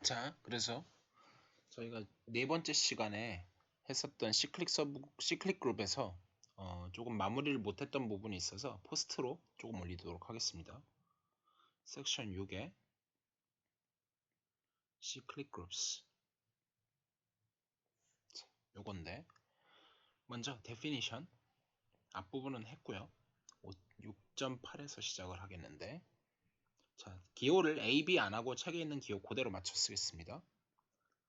자, 그래서 저희가 네 번째 시간에 했었던 시클릭 그룹에서 조금 마무리를 못했던 부분이 있어서 포스트로 조금 올리도록 하겠습니다. 섹션 6에 시클릭 그룹스 요건데 먼저 definition 앞부분은 했고요. 6.8에서 시작을 하겠는데 자, 기호를 A, B 안 하고 책에 있는 기호 그대로 맞춰 쓰겠습니다.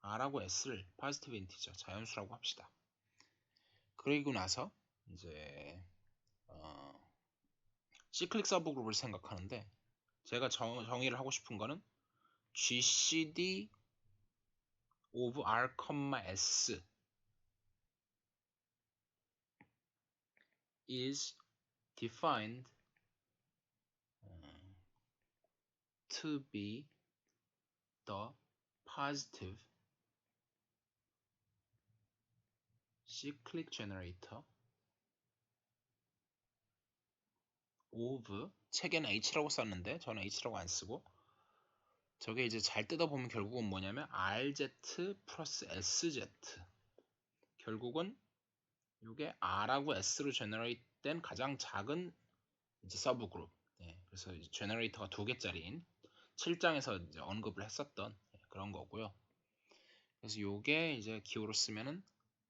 R하고 S를 positive integer 자연수라고 합시다. 그리고 나서 이제 시클릭 서브 그룹을 생각하는데 제가 정의를 하고 싶은 거는 GCD of R, S is defined to be the positive cyclic generator of 책에는 H라고 썼는데 저는 H라고 안 쓰고 저게 이제 잘 뜯어보면 결국은 뭐냐면 RZ 플러스 SZ 결국은 이게 R하고 S로 제너레이트 된 가장 작은 이제 서브 그룹 그래서 이제 제너레이터가 2개짜리인 7장에서 이제 언급을 했었던 그런 거고요. 그래서 요게 이제 기호로 쓰면은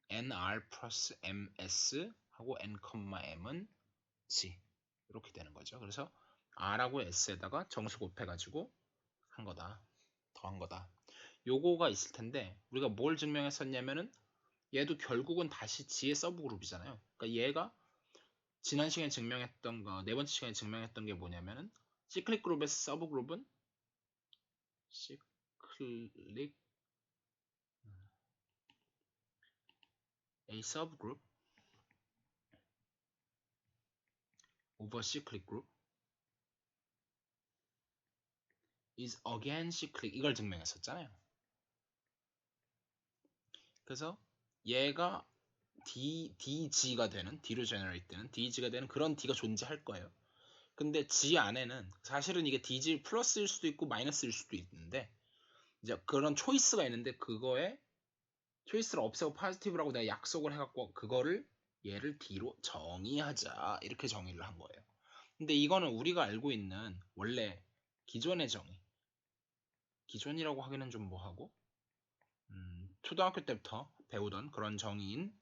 nr 플러스 ms 하고 n, m은 g 이렇게 되는 거죠. 그래서 r하고 s에다가 정수 곱해가지고 한 거다. 더한 거다. 요거가 있을 텐데 우리가 뭘 증명했었냐면은 얘도 결국은 다시 g의 서브 그룹이잖아요. 그러니까 얘가 지난 시간에 증명했던 거, 네 번째 시간에 증명했던 게 뭐냐면은 시클릭 그룹의 서브 그룹은 시클릭 a subgroup over cyclic group is again cyclic 이걸 증명했었잖아요. 그래서 얘가 DG가 되는 D로 generate 되는 DG가 되는 그런 D가 존재할 거예요. 근데 G 안에는 사실은 이게 DG 플러스일 수도 있고 마이너스일 수도 있는데 이제 그런 초이스가 있는데 그거에 초이스를 없애고 포지티브라고 내가 약속을 해갖고 그거를 얘를 D로 정의하자 이렇게 정의를 한 거예요. 근데 이거는 우리가 알고 있는 원래 기존의 정의 기존이라고 하기는 좀 뭐하고 초등학교 때부터 배우던 그런 정의인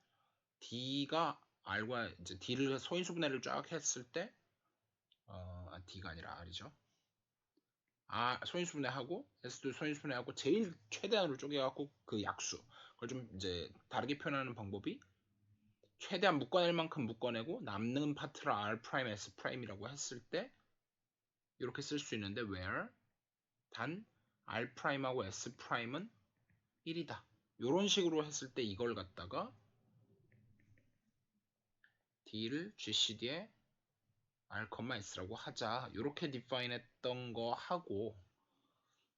D가 R과 이제 D를 소인수분해를 쫙 했을 때 D가 아니라 R이죠. 소인수분해하고 S도 소인수분해하고 제일 최대한으로 쪼개갖고 그 약수 그걸 좀 이제 다르게 표현하는 방법이 최대한 묶어낼 만큼 묶어내고 남는 파트를 R 프라임 S 프라임이라고 했을 때 이렇게 쓸 수 있는데 where 단 R 프라임하고 S 프라임은 1이다. 이런 식으로 했을 때 이걸 갖다가 D를 GCD에 R, S라고 하자. 이렇게 디파인 했던 거 하고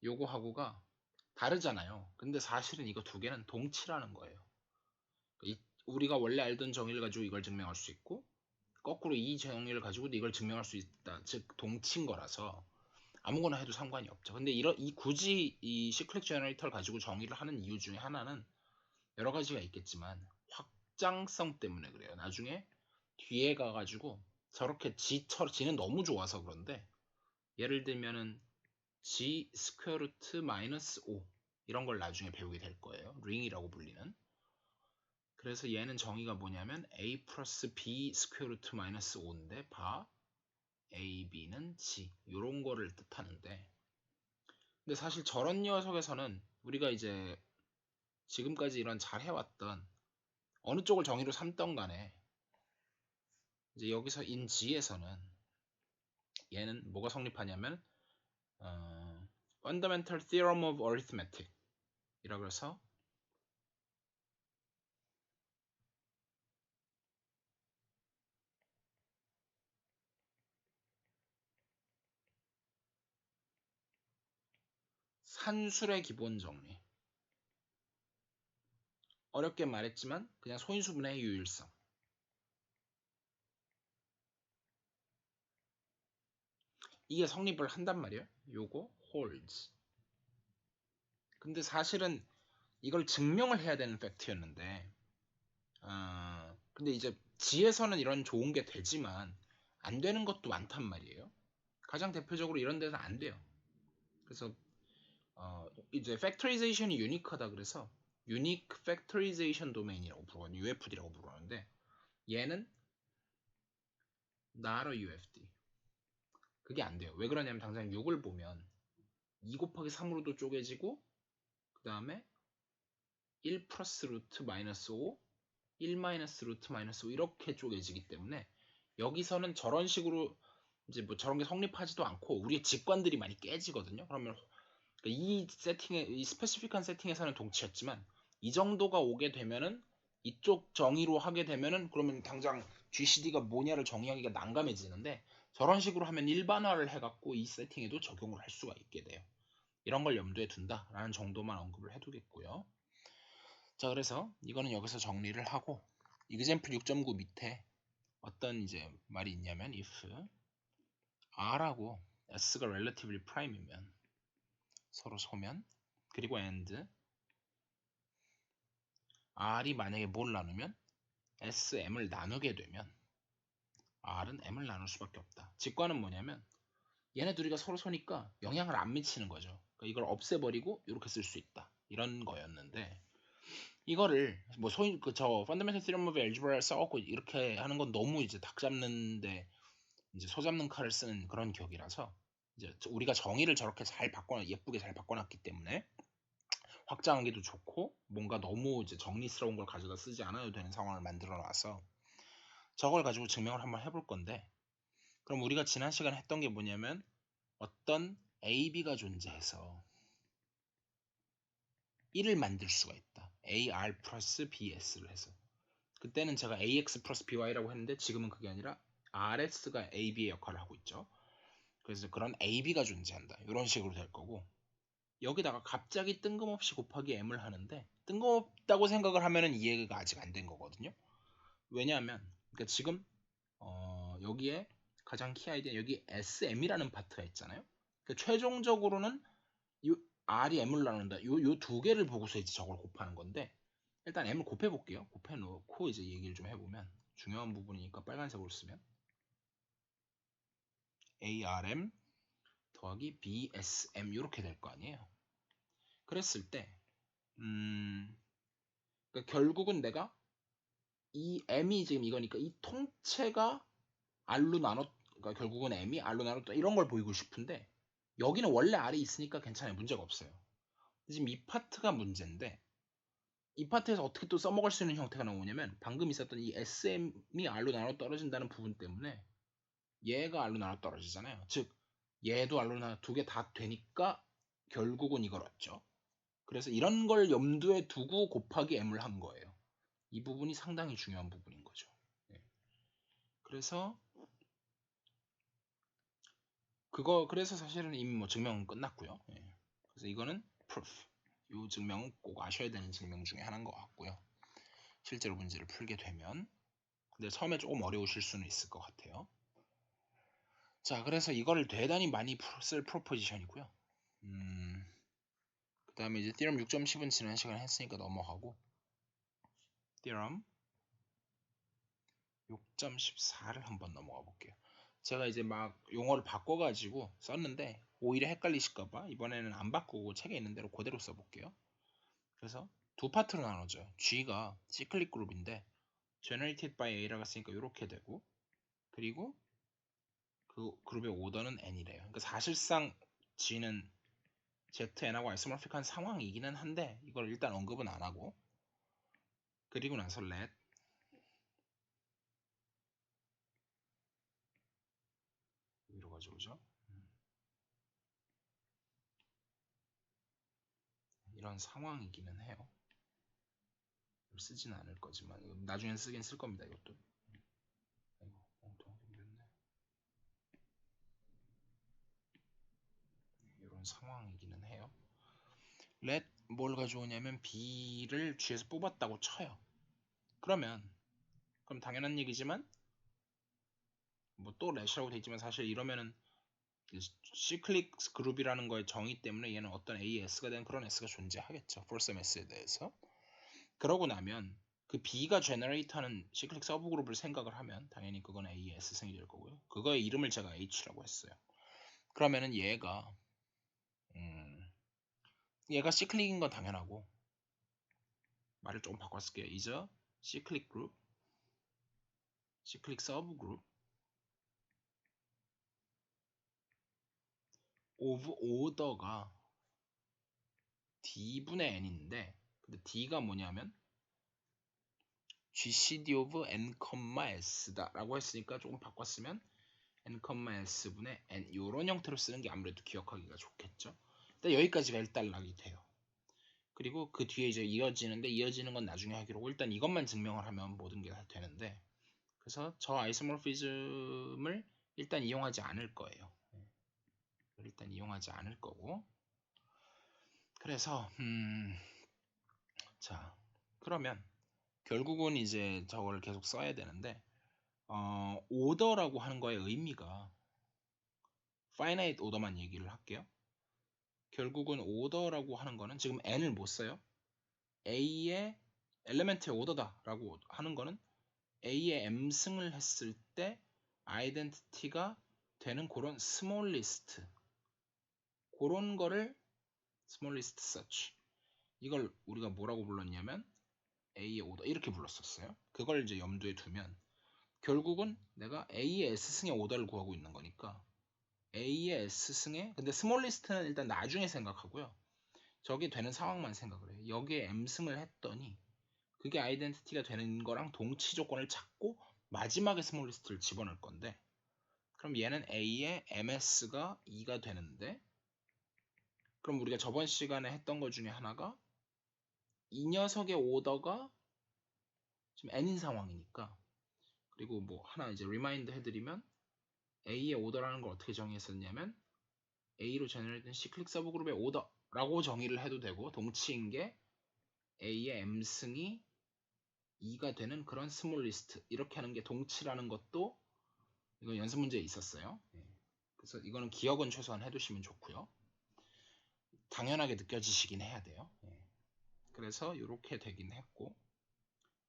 요거 하고가 다르잖아요. 근데 사실은 이거 두 개는 동치라는 거예요. 우리가 원래 알던 정의를 가지고 이걸 증명할 수 있고 거꾸로 이 정의를 가지고도 이걸 증명할 수 있다. 즉 동치인 거라서 아무거나 해도 상관이 없죠. 근데 굳이 이 시클릭 제너레이터를 가지고 정의를 하는 이유 중에 하나는 여러 가지가 있겠지만 확장성 때문에 그래요. 나중에 뒤에 가가지고 저렇게 G는 너무 좋아서 그런데 예를 들면은 G 스퀘어 루트 마이너스 5 이런 걸 나중에 배우게 될 거예요. 링이라고 불리는. 그래서 얘는 정의가 뭐냐면 A 플러스 B 스퀘어 루트 마이너스 5인데 바 A, B는 G 이런 거를 뜻하는데 근데 사실 저런 녀석에서는 우리가 이제 지금까지 이런 잘 해왔던 어느 쪽을 정의로 삼던 간에 이제 여기서 in G에서는 얘는 뭐가 성립하냐면 Fundamental Theorem of Arithmetic 이라 그래서 산술의 기본 정리 어렵게 말했지만 그냥 소인수분해의 유일성 이게 성립을 한단 말이에요. 요거 holds 근데 사실은 이걸 증명을 해야 되는 팩트였는데 근데 이제 지에서는 이런 좋은 게 되지만 안 되는 것도 많단 말이에요. 가장 대표적으로 이런 데는 안 돼요. 그래서 이제 팩토리제이션이 유니크하다 그래서 유니크 팩토리제이션 도메인이라고 부르거든요. UFD라고 부르는데 얘는 not a UFD. 그게 안 돼요. 왜 그러냐면 당장 6을 보면 2 곱하기 3으로도 쪼개지고 그 다음에 1 플러스 루트 마이너스 5 1 마이너스 루트 마이너스 5 이렇게 쪼개지기 때문에 여기서는 저런 식으로 이제 뭐 저런 게 성립하지도 않고 우리의 직관들이 많이 깨지거든요. 그러면 이 세팅에 이 스페시픽한 세팅에서는 동치였지만 이 정도가 오게 되면은 이쪽 정의로 하게 되면은 그러면 당장 GCD가 뭐냐를 정의하기가 난감해지는데 저런 식으로 하면 일반화를 해갖고 이 세팅에도 적용을 할 수가 있게 돼요. 이런 걸 염두에 둔다라는 정도만 언급을 해두겠고요. 자, 그래서 이거는 여기서 정리를 하고 example 6.9 밑에 어떤 이제 말이 있냐면 if r하고 s가 relatively prime이면 서로 소면 그리고 and r이 만약에 뭘 나누면 sm을 나누게 되면 r은 m을 나눌 수밖에 없다. 직관은 뭐냐면 얘네 둘이가 서로 소니까 영향을 안 미치는 거죠. 그러니까 이걸 없애버리고 이렇게 쓸 수 있다. 이런 거였는데 이거를 뭐 소위 그저 Fundamental Theorem of Algebra를 써갖고 이렇게 하는 건 너무 이제 닭 잡는데 이제 소 잡는 칼을 쓰는 그런 격이라서 이제 우리가 정의를 저렇게 잘 예쁘게 잘 바꿔놨기 때문에 확장하기도 좋고 뭔가 너무 이제 정리스러운 걸 가져다 쓰지 않아도 되는 상황을 만들어 놔서 저걸 가지고 증명을 한번 해볼 건데 그럼 우리가 지난 시간에 했던 게 뭐냐면 어떤 AB가 존재해서 1을 만들 수가 있다. AR 플러스 BS를 해서 그때는 제가 AX 플러스 BY라고 했는데 지금은 그게 아니라 RS가 AB의 역할을 하고 있죠. 그래서 그런 AB가 존재한다. 이런 식으로 될 거고 여기다가 갑자기 뜬금없이 곱하기 M을 하는데 뜬금없다고 생각을 하면은 이해가 아직 안 된 거거든요. 왜냐하면 그러니까 지금 여기에 가장 키 아이디어 여기 SM이라는 파트가 있잖아요. 그러니까 최종적으로는 이 R이 M을 나눈다. 요 두 개를 보고서 이제 저걸 곱하는 건데 일단 M을 곱해 볼게요. 곱해 놓고 이제 얘기를 좀 해보면 중요한 부분이니까 빨간색으로 쓰면 ARM 더하기 BSM 이렇게 될 거 아니에요. 그랬을 때 그러니까 결국은 내가 이 M이 지금 이거니까 이 통째가 R로 그러니까 결국은 M이 R로 나눴다 이런 걸 보이고 싶은데 여기는 원래 R이 있으니까 괜찮아요. 문제가 없어요. 지금 이 파트가 문제인데 이 파트에서 어떻게 또 써먹을 수 있는 형태가 나오냐면 방금 있었던 이 SM이 R로 나눠 떨어진다는 부분 때문에 얘가 R로 나눠 떨어지잖아요. 즉 얘도 R로 나눠 두 개 다 되니까 결국은 이걸 얻죠. 그래서 이런 걸 염두에 두고 곱하기 M을 한 거예요. 이 부분이 상당히 중요한 부분인 거죠. 예. 그래서 그래서 사실은 이미 뭐 증명은 끝났고요. 예. 그래서 이거는 proof. 이 증명은 꼭 아셔야 되는 증명 중에 하나인 것 같고요. 실제로 문제를 풀게 되면. 근데 처음에 조금 어려우실 수는 있을 것 같아요. 자, 그래서 이거를 대단히 많이 쓸 프로포지션이고요. 그 다음에 이제 theorem 6.10은 지난 시간에 했으니까 넘어가고 theorem 6.14를 한번 넘어가 볼게요. 제가 이제 막 용어를 바꿔가지고 썼는데 오히려 헷갈리실까봐 이번에는 안 바꾸고 책에 있는 대로 그대로 써볼게요. 그래서 두 파트로 나눠져요. G가 cyclic 그룹인데 generated by A라고 쓰니까 이렇게 되고 그리고 그 그룹의 오더는 N이래요. 그러니까 사실상 G는 ZN하고 아이소모피크한 상황이기는 한데 이걸 일단 언급은 안 하고 그리고 나서 let 위로 가져오죠. 이런 상황이기는 해요. 쓰지는 않을 거지만 나중엔 쓰긴 쓸 겁니다. 이것도. 아이고, 엉뚱하게 생겼네. 이런 상황이기는 해요. let 뭘 가져오냐면 B를 G에서 뽑았다고 쳐요. 그럼 당연한 얘기지만 뭐 또 let이라고 돼 있지만 사실 이러면은 시클릭 그룹이라는 거의 정의 때문에 얘는 어떤 AS가 된 그런 S가 존재하겠죠. for some S에 대해서. 그러고 나면 그 B가 제너레이터하는 시클릭 서브 그룹을 생각을 하면 당연히 그건 AS 승이 될 거고요. 그거의 이름을 제가 H라고 했어요. 그러면은 얘가 시클릭인 건 당연하고 말을 조금 바꿨을게요. is a cyclic group, cyclic subgroup of order가 d분의 n인데 근데 d가 뭐냐면 GCD of n, s다 라고 했으니까 조금 바꿨으면 n, s분의 n 이런 형태로 쓰는 게 아무래도 기억하기가 좋겠죠. 일단 여기까지가 일단락이 돼요. 그리고 그 뒤에 이제 이어지는데 이어지는 건 나중에 하기로 하고 일단 이것만 증명을 하면 모든 게 다 되는데 그래서 저 아이소모피즘을 일단 이용하지 않을 거예요. 일단 이용하지 않을 거고 그래서 자 그러면 결국은 이제 저걸 계속 써야 되는데 오더라고 하는 거의 의미가 finite 오더만 얘기를 할게요. 결국은 오더라고 하는 거는 지금 n을 못 써요. a의 엘리멘트의 오더다 라고 하는 거는 a의 m승을 했을 때 아이덴티티가 되는 그런 스몰리스트 그런 거를 스몰리스트 서치 이걸 우리가 뭐라고 불렀냐면 A의 오더 이렇게 불렀었어요. 그걸 이제 염두에 두면 결국은 내가 A의 S승의 오더를 구하고 있는 거니까 A의 S승의 근데 스몰리스트는 일단 나중에 생각하고요. 저게 되는 상황만 생각을 해요. 여기에 M승을 했더니 그게 아이덴티티가 되는 거랑 동치 조건을 찾고 마지막에 스몰리스트를 집어넣을 건데 그럼 얘는 A의 MS가 2가 되는데 그럼 우리가 저번 시간에 했던 것 중에 하나가 이 녀석의 오더가 지금 n인 상황이니까 그리고 뭐 하나 이제 리마인드 해드리면 A의 오더라는 걸 어떻게 정의했었냐면 A로 제너레이트된 시클릭 서브그룹의 오더라고 정의를 해도 되고 동치인 게 A의 M승이 2가 되는 그런 스몰 리스트 이렇게 하는 게 동치라는 것도 이거 연습 문제에 있었어요. 그래서 이거는 기억은 최소한 해두시면 좋고요. 당연하게 느껴지시긴 해야 돼요. 그래서 이렇게 되긴 했고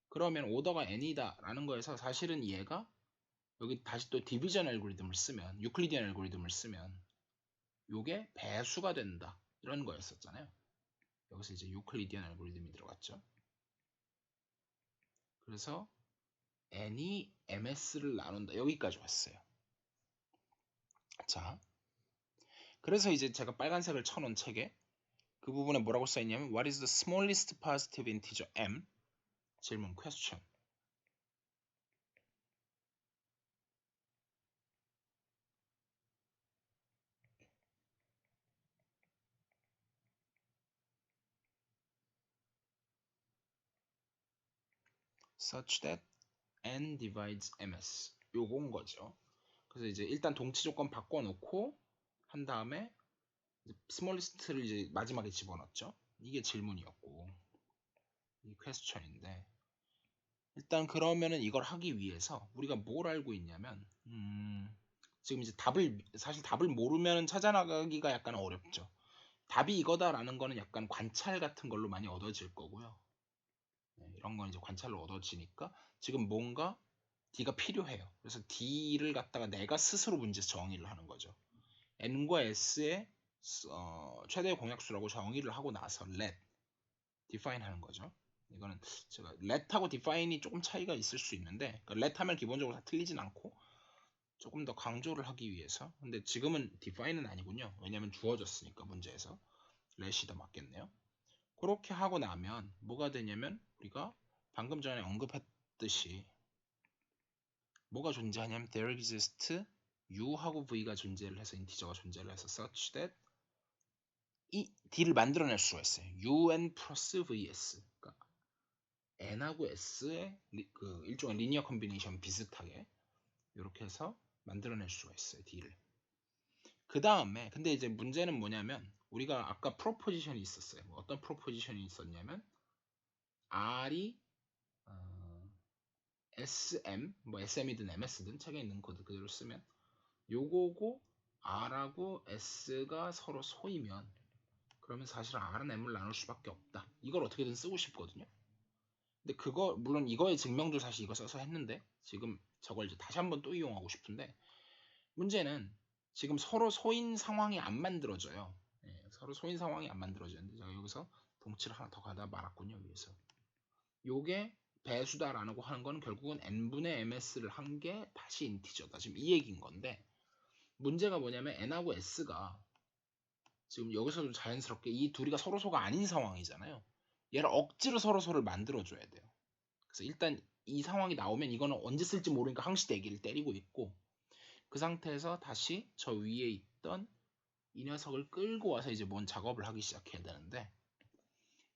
그러면 오더가 n이다 라는 거에서 사실은 얘가 여기 다시 또 디비전 알고리즘을 쓰면 유클리디안 알고리즘을 쓰면 요게 배수가 된다 이런 거였었잖아요. 여기서 이제 유클리디안 알고리즘이 들어갔죠. 그래서 n이 ms를 나눈다 여기까지 왔어요. 자 그래서 이제 제가 빨간색을 쳐놓은 책에 그 부분에 뭐라고 써있냐면 What is the smallest positive integer m? 질문 question such that n divides ms 요건 거죠. 그래서 이제 일단 동치 조건 바꿔놓고 한 다음에 스몰리스트를 이제 마지막에 집어넣었죠. 이게 질문이었고 이 퀘스천인데 일단 그러면은 이걸 하기 위해서 우리가 뭘 알고 있냐면 지금 이제 사실 답을 모르면 찾아나가기가 약간 어렵죠. 답이 이거다라는 거는 약간 관찰 같은 걸로 많이 얻어질 거고요. 이런 건 이제 관찰로 얻어지니까 지금 뭔가 D가 필요해요. 그래서 D를 갖다가 내가 스스로 문제 정의를 하는 거죠. N과 S의 최대 공약수라고 정의를 하고 나서 let define 하는 거죠. 이거는 제가 let하고 define이 조금 차이가 있을 수 있는데 그러니까 let 하면 기본적으로 다 틀리진 않고 조금 더 강조를 하기 위해서 근데 지금은 define은 아니군요. 왜냐면 주어졌으니까 문제에서 let이 더 맞겠네요. 그렇게 하고 나면 뭐가 되냐면 우리가 방금 전에 언급했듯이 뭐가 존재하냐면 there exists u하고 v가 존재를 해서 인티저가 존재를 해서 such that 이 d를 만들어낼 수가 있어요. un 플러스 vs 그러니까 n하고 s의 그 일종의 리니어 컨비네이션 비슷하게 이렇게 해서 만들어낼 수가 있어요. d를 그 다음에 근데 이제 문제는 뭐냐면 우리가 아까 프로포지션이 있었어요. 뭐 어떤 프로포지션이 있었냐면 r이 SM 뭐 SM이든 MS든 책에 있는 코드 그대로 쓰면 요거고 R하고 S가 서로 소이면 그러면 사실 R은 M을 나눌 수밖에 없다. 이걸 어떻게든 쓰고 싶거든요. 근데 그거 물론 이거의 증명도 사실 이거 써서 했는데 지금 저걸 이제 다시 한번 또 이용하고 싶은데 문제는 지금 서로 소인 상황이 안 만들어져요. 서로 소인 상황이 안 만들어지는데 제가 여기서 동치를 하나 더 가다 말았군요. 위에서 요게 배수다라고 하는 건 결국은 n분의 ms를 한 게 다시 인티저다. 지금 이 얘기인 건데 문제가 뭐냐면 n하고 s가 지금 여기서도 자연스럽게 이 둘이가 서로소가 아닌 상황이잖아요. 얘를 억지로 서로소를 만들어줘야 돼요. 그래서 일단 이 상황이 나오면 이거는 언제 쓸지 모르니까 항시 대기를 때리고 있고 그 상태에서 다시 저 위에 있던 이 녀석을 끌고 와서 이제 뭔 작업을 하기 시작해야 되는데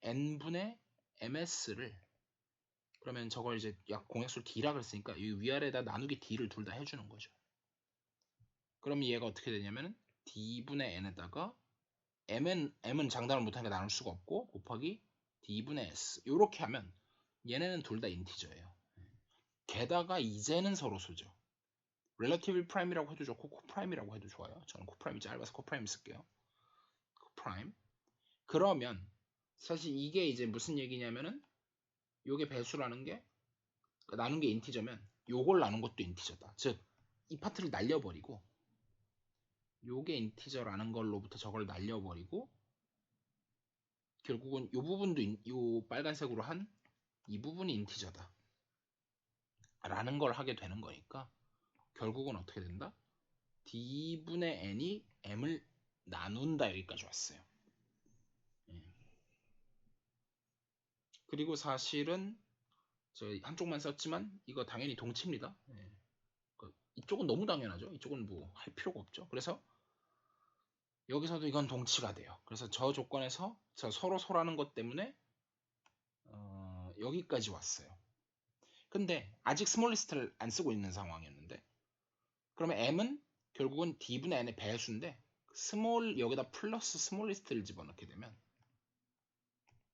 n분의 ms를 그러면 저걸 이제 약 공약수를 d라 그랬으니까 이 위아래에다 나누기 d를 둘 다 해주는 거죠. 그럼 얘가 어떻게 되냐면 d분의 n에다가 m은 장단을 못하니까 나눌 수가 없고 곱하기 d분의 s 이렇게 하면 얘네는 둘 다 인티저예요. 게다가 이제는 서로소죠. relative prime이라고 해도 좋고 코프라임이라고 해도 좋아요. 저는 코프라임이 짧아서 코프라임 쓸게요. 코프라임. 그러면 사실 이게 이제 무슨 얘기냐면은 요게 배수라는 게 나눈 게 인티저면 요걸 나눈 것도 인티저다. 즉 이 파트를 날려버리고 요게 인티저라는 걸로부터 저걸 날려버리고 결국은 요 부분도 요 빨간색으로 한 이 부분이 인티저다 라는 걸 하게 되는 거니까 결국은 어떻게 된다? d분의 n이 m을 나눈다 여기까지 왔어요. 그리고 사실은 저 한쪽만 썼지만 이거 당연히 동치입니다. 이쪽은 너무 당연하죠. 이쪽은 뭐 할 필요가 없죠. 그래서 여기서도 이건 동치가 돼요. 그래서 저 조건에서 저 서로소라는 것 때문에 여기까지 왔어요. 근데 아직 스몰 리스트를 안 쓰고 있는 상황이었는데 그러면 m은 결국은 d분의 n의 배수인데 스몰 여기다 플러스 스몰 리스트를 집어넣게 되면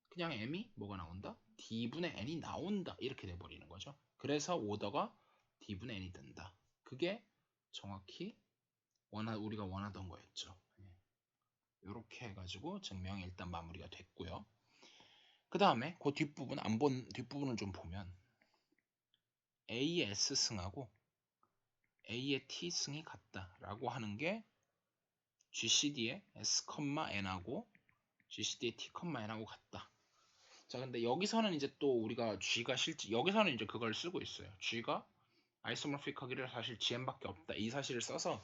그냥 m이 뭐가 나온다? d분의 n이 나온다 이렇게 돼버리는 거죠. 그래서 오더가 d분의 n이 된다. 그게 정확히 우리가 원하던 거였죠. 이렇게 해가지고 증명이 일단 마무리가 됐고요. 그 다음에 그 뒷부분 안 본 뒷부분을 좀 보면 A의 S승하고 A의 T승이 같다라고 하는 게 GCD의 S,N하고 GCD의 T,N하고 같다. 자, 근데 여기서는 이제 또 우리가 G가 실제 여기서는 이제 그걸 쓰고 있어요. G가 아이소모픽하기를 사실 GM밖에 없다. 이 사실을 써서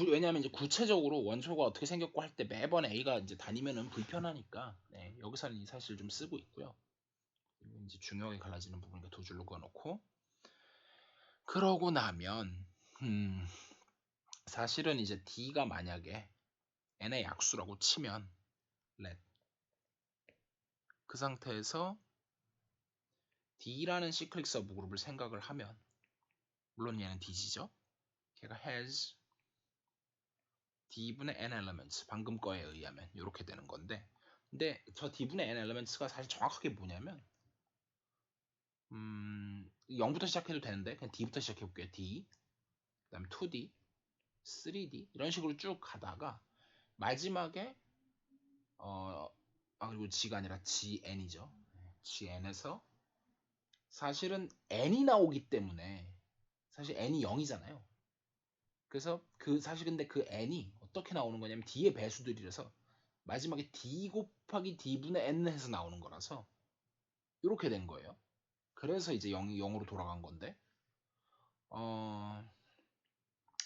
왜냐하면 이제 구체적으로 원소가 어떻게 생겼고 할 때 매번 A가 이제 다니면은 불편하니까 여기서는 이 사실을 좀 쓰고 있고요. 이제 중요하게 갈라지는 부분이니까 두 줄로 그어놓고 그러고 나면 사실은 이제 D가 만약에 N의 약수라고 치면 let 그 상태에서 D라는 시클릭 서브 그룹을 생각을 하면 물론 얘는 D지죠. 걔가 has D분의 N elements 방금 거에 의하면 이렇게 되는 건데 근데 저 D분의 N elements가 사실 정확하게 뭐냐면 0부터 시작해도 되는데 그냥 D부터 시작해 볼게요. D 그 다음에 2D 3D 이런 식으로 쭉 가다가 마지막에 그리고 G가 아니라 GN이죠. GN에서 사실은 N이 나오기 때문에 사실 N이 0이잖아요. 그래서 사실 근데 그 N이 어떻게 나오는 거냐면 D의 배수들이라서 마지막에 D 곱하기 D분의 N 해서 나오는 거라서 이렇게 된 거예요. 그래서 이제 0이 0으로 돌아간 건데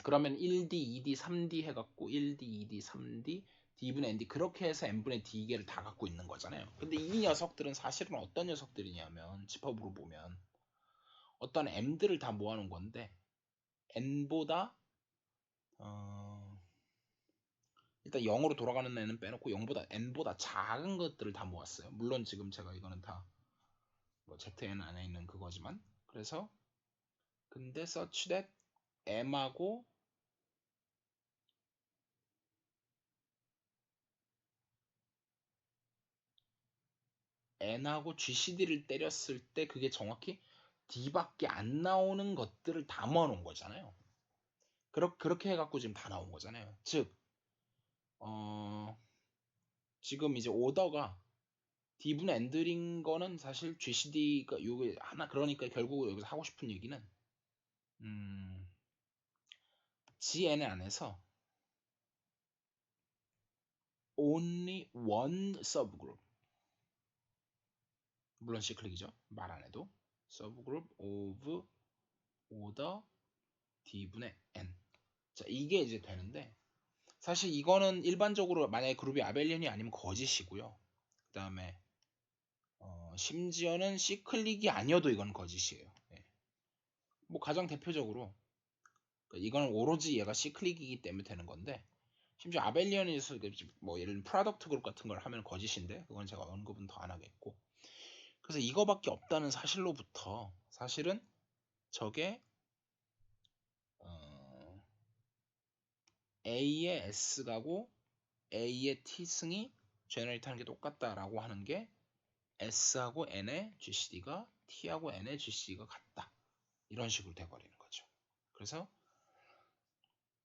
그러면 1D, 2D, 3D 해갖고 1D, 2D, 3D, D분의 ND 그렇게 해서 N분의 D개를 다 갖고 있는 거잖아요. 근데 이 녀석들은 사실은 어떤 녀석들이냐면 집합으로 보면 어떤 M들을 다 모아놓은 건데 N보다 일단 0으로 돌아가는 애는 빼놓고 0보다 N보다 작은 것들을 다 모았어요. 물론 지금 제가 이거는 다 뭐 ZN 안에 있는 그거지만 그래서 근데 such that M하고 N하고 GCD를 때렸을 때 그게 정확히 D밖에 안 나오는 것들을 다 모아놓은 거잖아요. 그렇게 해갖고 지금 다 나온 거잖아요. 즉, 지금 이제 오더가 D분의 N들인 거는 사실 GCD가 요게 하나, 그러니까 결국 여기서 하고 싶은 얘기는 GN 안에서 only one subgroup, 물론 C클릭이죠. 말 안 해도 subgroup of order D분의 N. 자, 이게 이제 되는데, 사실 이거는 일반적으로 만약에 그룹이 아벨리언이 아니면 거짓이고요. 그 다음에 심지어는 C클릭이 아니어도 이건 거짓이에요. 예. 뭐 가장 대표적으로 이거는 오로지 얘가 C클릭이기 때문에 되는 건데, 심지어 아벨리언에서 뭐 예를 들면 프로덕트 그룹 같은 걸 하면 거짓인데, 그건 제가 언급은 더 안 하겠고, 그래서 이거밖에 없다는 사실로부터 사실은 저게 A의 S가고 A의 T승이 제너레이트 하는 게 똑같다라고 하는 게 S하고 N의 GCD가 T하고 N의 GCD가 같다, 이런 식으로 돼버리는 거죠. 그래서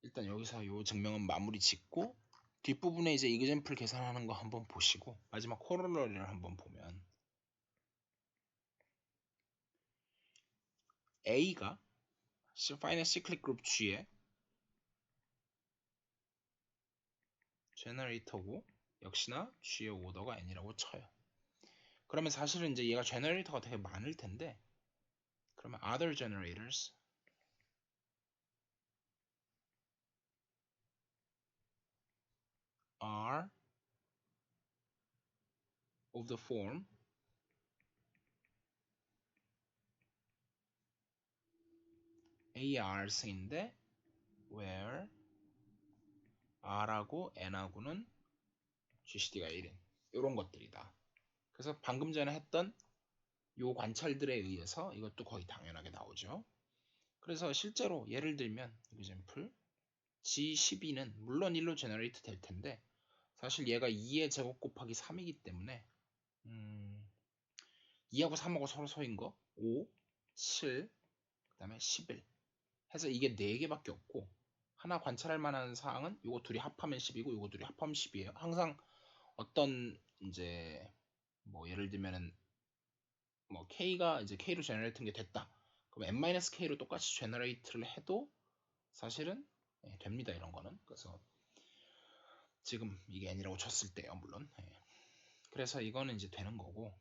일단 여기서 이 증명은 마무리 짓고, 뒷부분에 이제 이그젠플 계산하는 거 한번 보시고 마지막 코롤러리를 한번 보면, A가 파이널 시클릭 그룹 G의 제너레이터고 역시나 G의 오더가 N이라고 쳐요. 그러면 사실은 이제 얘가 제너레이터가 되게 많을 텐데, 그러면 other generators are of the form ARs인데 where R하고 N하고는 GCD가 1인 이런 것들이다. 그래서 방금 전에 했던 요 관찰들에 의해서 이것도 거의 당연하게 나오죠. 그래서 실제로 예를 들면 example G12는 물론 1로 제너레이트 될 텐데, 사실 얘가 2의 제곱 곱하기 3이기 때문에 2하고 3하고 서로 서인 거 5, 7, 그 다음에 11 해서 이게 4개밖에 없고, 하나 관찰할 만한 사항은 요거 둘이 합하면 10이고 요거 둘이 합하면 10이에요. 항상 어떤 이제 뭐 예를 들면은 뭐 K가 이제 K로 제너레이트한 게 됐다. 그럼 N-K로 똑같이 제너레이트를 해도 사실은 됩니다, 이런 거는. 그래서 지금 이게 N이라고 쳤을 때요, 물론. 그래서 이거는 이제 되는 거고,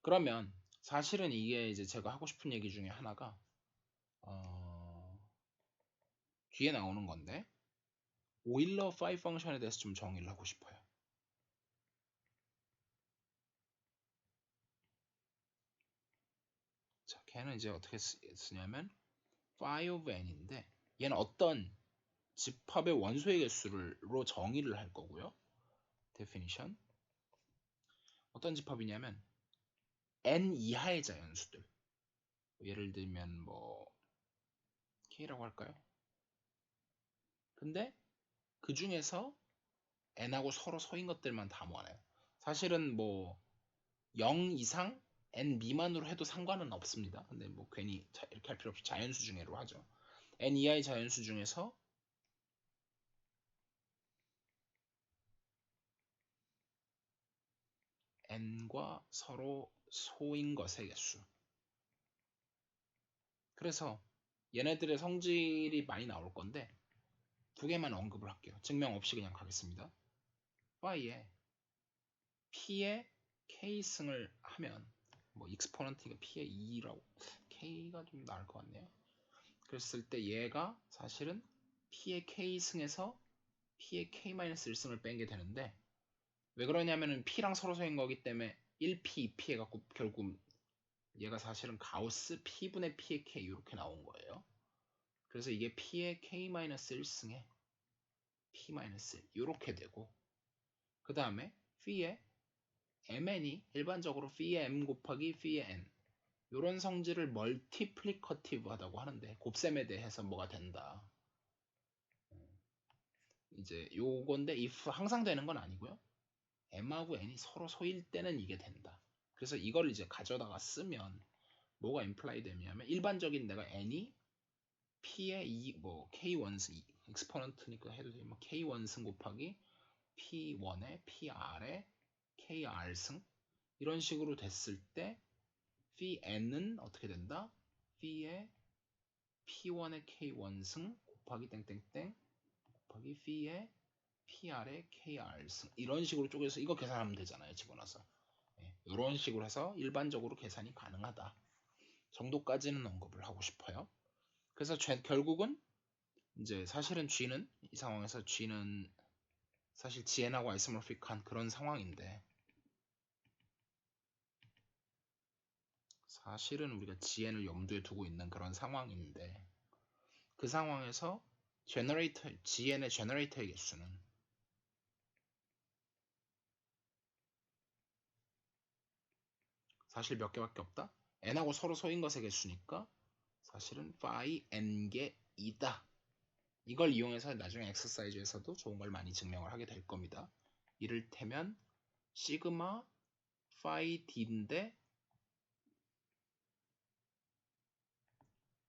그러면 사실은 이게 이제 제가 하고 싶은 얘기 중에 하나가 뒤에 나오는 건데, 오일러 파이 펑션에 대해서 좀 정의를 하고 싶어요. 자, 걔는 이제 어떻게 쓰냐면 phi of n인데, 얘는 어떤 집합의 원소의 개수로 정의를 할 거고요. definition. 어떤 집합이냐면 n 이하의 자연수들. 예를 들면 뭐 k라고 할까요? 근데 그 중에서 n하고 서로 서인 것들만 다 모아놔요. 사실은 뭐 0 이상 n 미만으로 해도 상관은 없습니다. 근데 뭐 괜히 이렇게 할 필요 없이 자연수 중에로 하죠. n 이하의 자연수 중에서 n과 서로 소인 것의 개수. 그래서 얘네들의 성질이 많이 나올 건데 두 개만 언급을 할게요. 증명 없이 그냥 가겠습니다. y에 p의 k승을 하면 뭐 익스포넌트가 p의 2라고, k가 좀 나을 것 같네요. 그랬을 때 얘가 사실은 p의 k승에서 p의 k-1승을 뺀 게 되는데, 왜 그러냐면은 p랑 서로 소인 거기 때문에 1p, 2p 해갖고 결국 얘가 사실은 가우스 p분의 p의 k 이렇게 나온 거예요. 그래서 이게 p의 k-1승에 p-1 이렇게 되고, 그 다음에 p의 mn이 일반적으로 p의 m 곱하기 p의 n 이런 성질을 멀티플리커티브 하다고 하는데, 곱셈에 대해서 뭐가 된다. 이제 요건데 if 항상 되는 건 아니고요. m하고 n이 서로 소일 때는 이게 된다. 그래서 이걸 이제 가져다가 쓰면 뭐가 임플라이 되냐면, 일반적인 내가 n이 p의 k1승 엑스포넌트니까 해도 되면 k1승 곱하기 p1의 pr의 kr승 이런 식으로 됐을 때 phi n은 어떻게 된다? phi의 p1의 k1승 곱하기 땡땡땡 곱하기 phi의 pr의 kr승 이런 식으로 쪼개서 이거 계산하면 되잖아요. 집어넣어서 이런 식으로 해서 일반적으로 계산이 가능하다 정도까지는 언급을 하고 싶어요. 그래서 결국은 이제 사실은 G는 이 상황에서 G는 사실 GN하고 아이소모픽한 그런 상황인데 사실은 우리가 GN을 염두에 두고 있는 그런 상황인데 그 상황에서 GN의 제너레이터의 개수는 사실 몇 개밖에 없다? n하고 서로 소인 것의 개수니까 사실은 phi n개이다. 이걸 이용해서 나중에 엑서사이즈에서도 좋은 걸 많이 증명을 하게 될 겁니다. 이를테면 시그마 phi d인데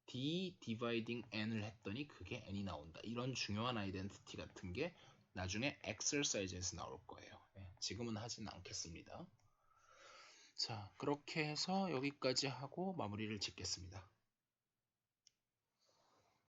d dividing n을 했더니 그게 n이 나온다. 이런 중요한 아이덴티티 같은 게 나중에 엑서사이즈에서 나올 거예요. 지금은 하진 않겠습니다. 자, 그렇게 해서 여기까지 하고 마무리를 짓겠습니다.